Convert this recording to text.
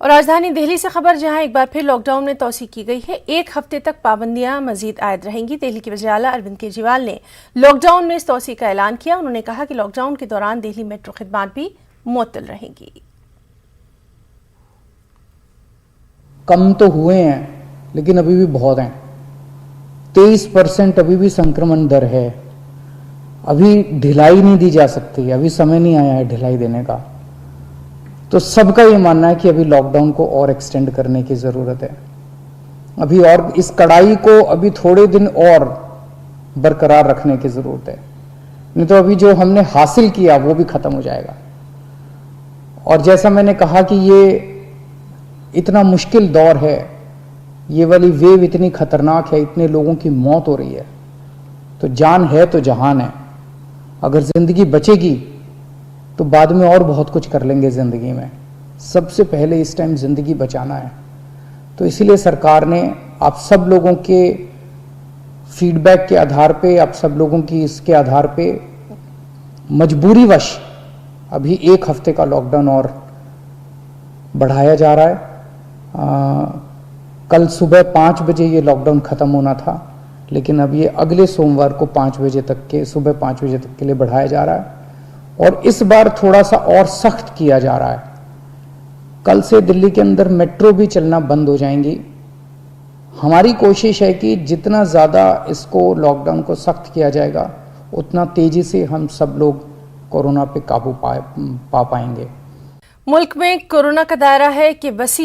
और राजधानी दिल्ली से खबर, जहां एक बार फिर लॉकडाउन में तोसी की गई है। 1 हफ्ते तक पाबंदियां मजीद आयद रहेंगी। दिल्ली के वज़ीर आला अरविंद केजरीवाल ने लॉकडाउन में इस तोसी का ऐलान किया। उन्होंने कहा कि लॉकडाउन के दौरान दिल्ली मेट्रो खिदमात भी मुअत्तल रहेंगी। कम तो हुए हैं लेकिन अभी भी बहुत हैं। 23% अभी भी संक्रमण दर है। अभी ढिलाई नहीं दी जा सकती, अभी समय नहीं आया है ढिलाई देने का। तो सबका ये मानना है कि अभी लॉकडाउन को और एक्सटेंड करने की ज़रूरत है। अभी और इस कड़ाई को अभी थोड़े दिन और बरकरार रखने की ज़रूरत है, नहीं तो अभी जो हमने हासिल किया वो भी ख़त्म हो जाएगा। और जैसा मैंने कहा कि ये इतना मुश्किल दौर है, ये वाली वेव इतनी खतरनाक है, इतने लोगों की मौत हो रही है, तो जान है तो जहान है। अगर ज़िंदगी बचेगी तो बाद में और बहुत कुछ कर लेंगे ज़िंदगी में। सबसे पहले इस टाइम ज़िंदगी बचाना है। तो इसीलिए सरकार ने आप सब लोगों के फीडबैक के आधार पे, आप सब लोगों की इसके आधार पे मजबूरीवश अभी 1 हफ्ते का लॉकडाउन और बढ़ाया जा रहा है। कल सुबह 5 बजे ये लॉकडाउन ख़त्म होना था, लेकिन अब ये अगले सोमवार को 5 बजे तक के, सुबह 5 बजे तक के लिए बढ़ाया जा रहा है। और इस बार थोड़ा सा और सख्त किया जा रहा है। कल से दिल्ली के अंदर मेट्रो भी चलना बंद हो जाएंगी। हमारी कोशिश है कि जितना ज़्यादा इसको लॉकडाउन को सख्त किया जाएगा, उतना तेज़ी से हम सब लोग कोरोना पे काबू पा पाएंगे। मुल्क में कोरोना का दायरा है कि वसी